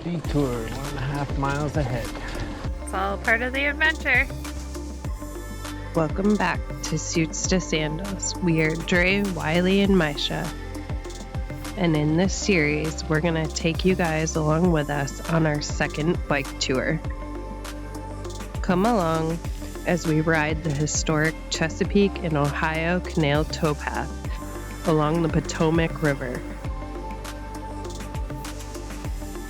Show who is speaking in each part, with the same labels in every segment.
Speaker 1: Detour 1.5 miles ahead.
Speaker 2: It's all part of the adventure.
Speaker 3: Welcome back to Suits to Sandals. We are Dre, Wiley, and Maisha. And in this series, we're going to take you guys along with us on our second bike tour. Come along as we ride the historic Chesapeake and Ohio Canal Towpath along the Potomac River.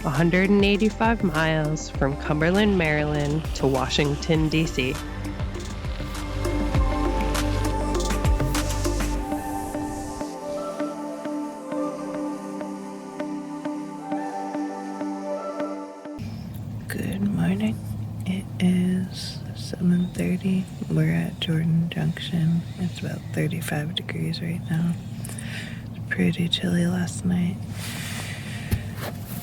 Speaker 3: 185 miles from Cumberland, Maryland to Washington, D.C.
Speaker 4: Good morning. It is 7:30. We're at Jordan Junction. It's about 35 degrees right now. It's pretty chilly last night.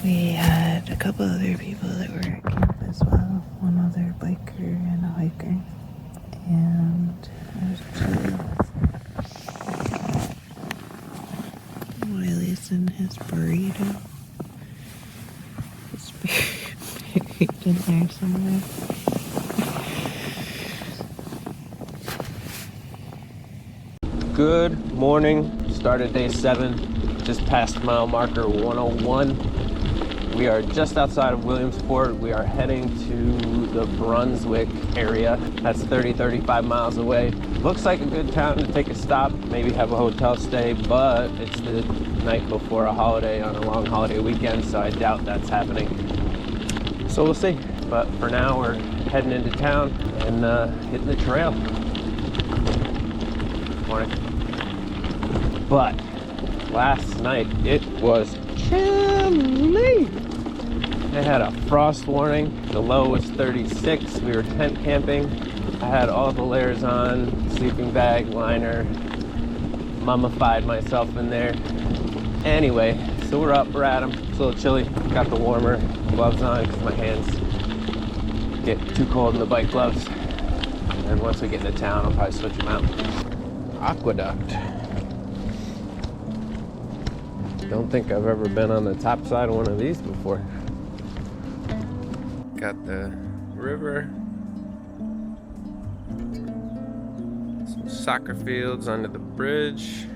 Speaker 4: We had a couple other people that were at camp as well. One other biker and a hiker. And it was chilly. Wiley's in his burrito. It's buried in there somewhere.
Speaker 1: Good morning. Started day 7, just past mile marker 101. We are just outside of Williamsport. We are heading to the Brunswick area. That's 35 miles away. Looks like a good town to take a stop, maybe have a hotel stay, but it's the night before a holiday on a long holiday weekend, so I doubt that's happening. So we'll see. But for now, we're heading into town and hitting the trail. Morning. But last night it was chilly. They had a frost warning. The low was 36. We were tent camping. I had all the layers on, sleeping bag, liner, mummified myself in there. Anyway, so we're up, we're at 'em. It's a little chilly. Got the warmer gloves on because my hands get too cold in the bike gloves. And once we get into town, I'll probably switch them out. Aqueduct. Don't think I've ever been on the top side of one of these before. Got the river. Some soccer fields under the bridge.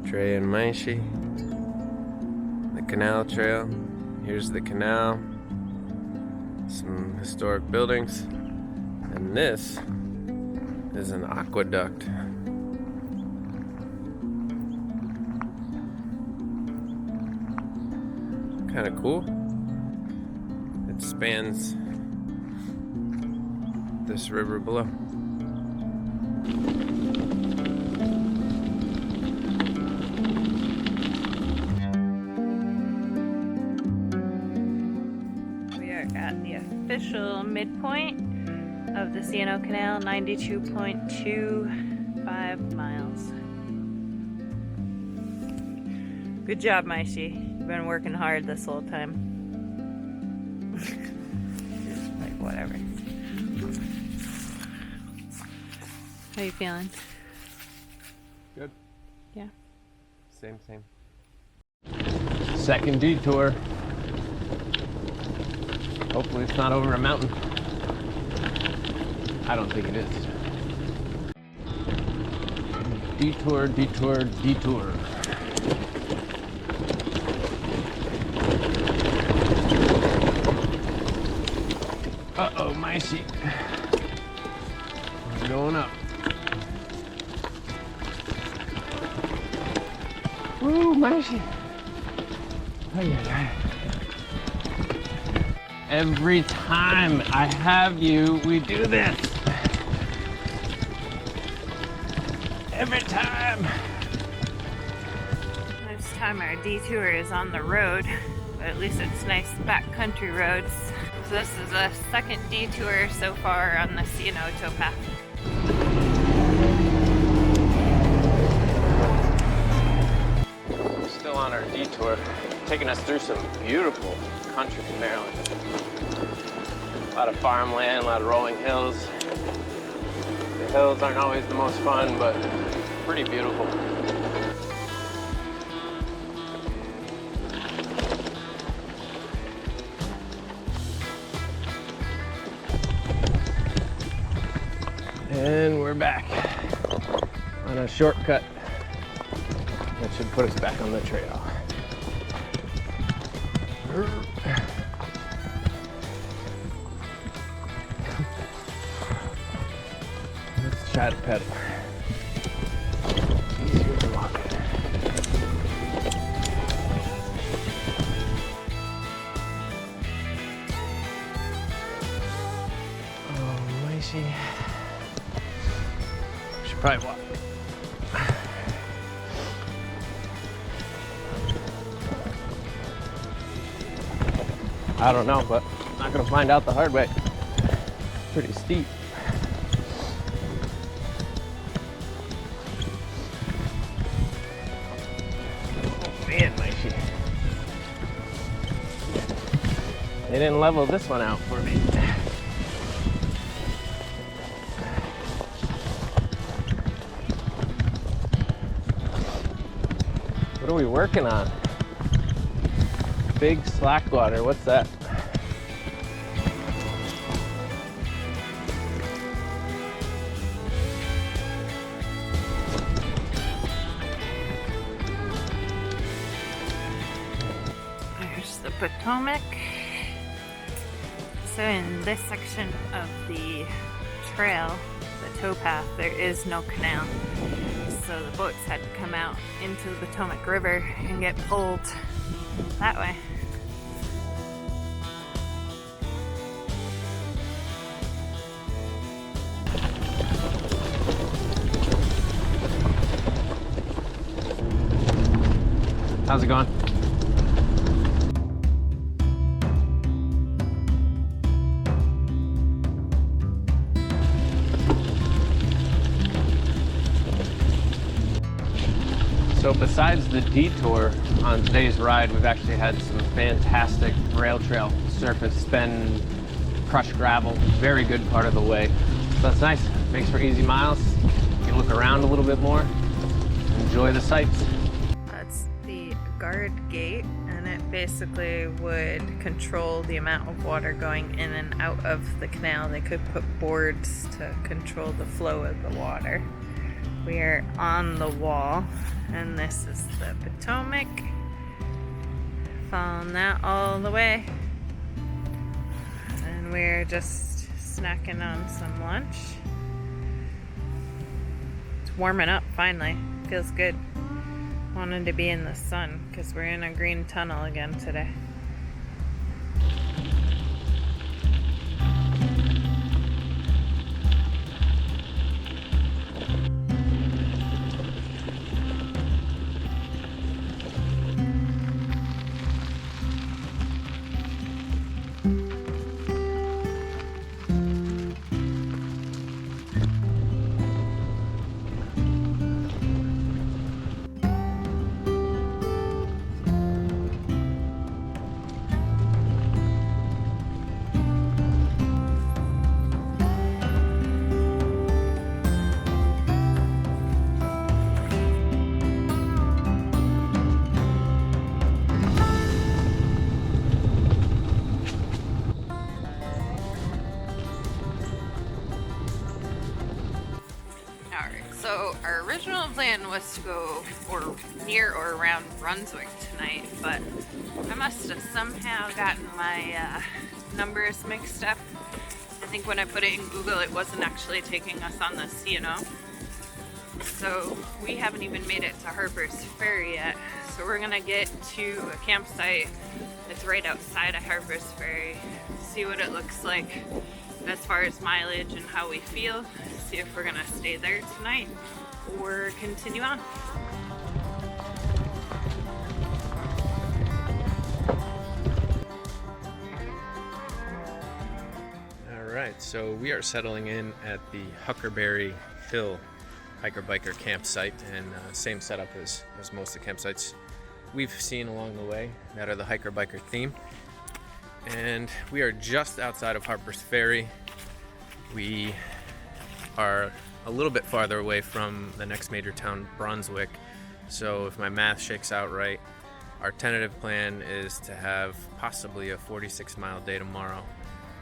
Speaker 1: Dre and Maisha. The canal trail. Here's the canal. Some historic buildings. And this is an aqueduct. Kind of cool. It spans this river below.
Speaker 2: We are at the official midpoint of the C&O Canal, 92.25 miles. Good job, Maisha. You've been working hard this whole time. Like, whatever. How you feeling?
Speaker 1: Good.
Speaker 2: Yeah.
Speaker 1: Same. Second detour. Hopefully it's not over a mountain. I don't think it is. Detour. Uh-oh, my sheep. We're going up. Woo, my sheep. Every time I have you, we do this. Every time.
Speaker 2: This time our detour is on the road, but at least it's nice backcountry roads. So this is a second detour so far on the C&O Towpath.
Speaker 1: We're still on our detour, taking us through some beautiful country in Maryland. A lot of farmland, a lot of rolling hills. The hills aren't always the most fun, but pretty beautiful. we're back on a shortcut that should put us back on the trail. Let's try to pedal. Easier to walk. Oh, Maisha. Should probably walk. I don't know, but I'm not gonna find out the hard way. Pretty steep. Oh man, my shit. They didn't level this one out for me. What are we working on? Big slack water, what's that?
Speaker 2: There's the Potomac. So in this section of the trail, the towpath, there is no canal. So the boats had to come out into the Potomac River and get pulled that way.
Speaker 1: How's it going? So besides the detour on today's ride, we've actually had some fantastic rail trail surface. It's been crushed gravel, very good part of the way. So that's nice, makes for easy miles. You can look around a little bit more, enjoy the sights.
Speaker 2: That's the guard gate, and it basically would control the amount of water going in and out of the canal. They could put boards to control the flow of the water. We are on the wall, and this is the Potomac. Following that all the way. And we're just snacking on some lunch. It's warming up finally. Feels good. Wanted to be in the sun because we're in a green tunnel again today. So our original plan was to go near or around Brunswick tonight, but I must have somehow gotten my numbers mixed up. I think when I put it in Google, it wasn't actually taking us on the C&O. So we haven't even made it to Harper's Ferry yet. So we're gonna get to a campsite that's right outside of Harper's Ferry, see what it looks like as far as mileage and how we feel, see if we're gonna stay there tonight or continue on.
Speaker 1: All right, so we are settling in at the Huckleberry Hill hiker-biker campsite, and same setup as most of the campsites we've seen along the way that are the hiker-biker theme. And we are just outside of Harper's Ferry. We are a little bit farther away from the next major town, Brunswick. So if my math shakes out right, our tentative plan is to have possibly a 46-mile day tomorrow,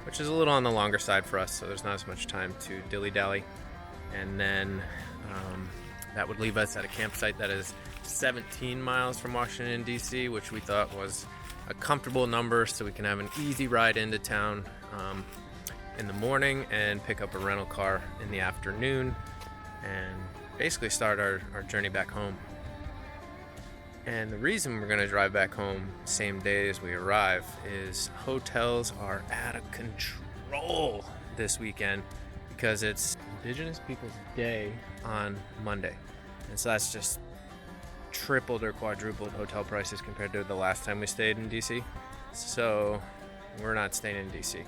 Speaker 1: which is a little on the longer side for us, so there's not as much time to dilly-dally. and then that would leave us at a campsite that is 17 miles from Washington, D.C., which we thought was a comfortable number so we can have an easy ride into town in the morning and pick up a rental car in the afternoon and basically start our journey back home. And the reason we're going to drive back home same day as we arrive is hotels are out of control this weekend because it's Indigenous Peoples Day on Monday. And so that's just tripled or quadrupled hotel prices compared to the last time we stayed in DC. So we're not staying in DC.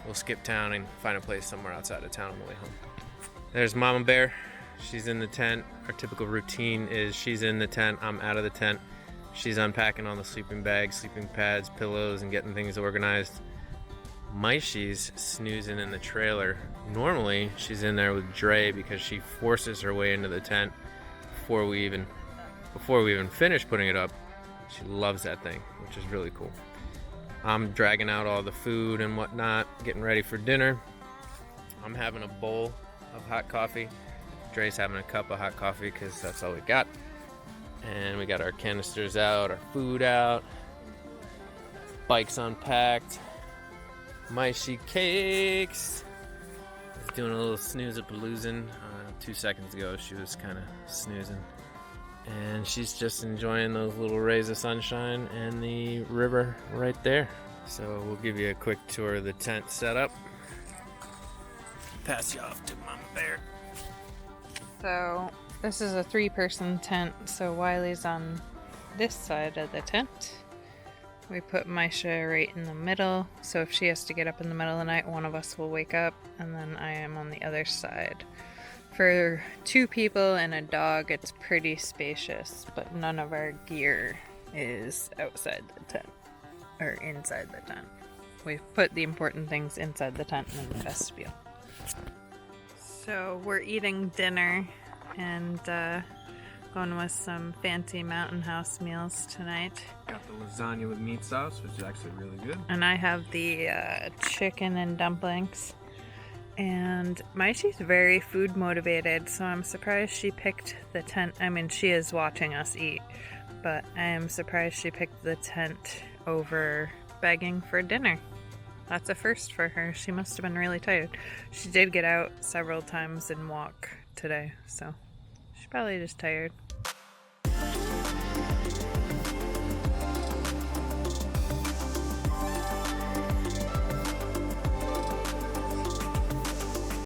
Speaker 1: We'll skip town and find a place somewhere outside of town on the way home. There's Mama Bear. She's in the tent. Our typical routine is she's in the tent, I'm out of the tent. She's unpacking all the sleeping bags, sleeping pads, pillows, and getting things organized. Maisha's snoozing in the trailer. Normally, she's in there with Dre because she forces her way into the tent before we even finish putting it up. She loves that thing, which is really cool. I'm dragging out all the food and whatnot, getting ready for dinner. I'm having a bowl of hot coffee. Dre's having a cup of hot coffee because that's all we got. And we got our canisters out, our food out, bikes unpacked. Maisha cakes is doing a little snooze-a-paloozing. 2 seconds ago she was kind of snoozing. And she's just enjoying those little rays of sunshine and the river right there. So we'll give you a quick tour of the tent setup. Pass you off to Mama Bear.
Speaker 2: So this is a 3-person tent, so Wiley's on this side of the tent. We put Maisha right in the middle, so if she has to get up in the middle of the night, one of us will wake up, and then I am on the other side. For 2 people and a dog, it's pretty spacious, but none of our gear is outside the tent, or inside the tent. We've put the important things inside the tent and in the vestibule. So we're eating dinner and going with some fancy Mountain House meals tonight.
Speaker 1: Got the lasagna with meat sauce, which is actually really good.
Speaker 2: And I have the chicken and dumplings. And Maisha's very food motivated, so I'm surprised she picked the tent. I mean, she is watching us eat, but I am surprised she picked the tent over begging for dinner. That's a first for her. She must have been really tired. She did get out several times and walk today, so she's probably just tired.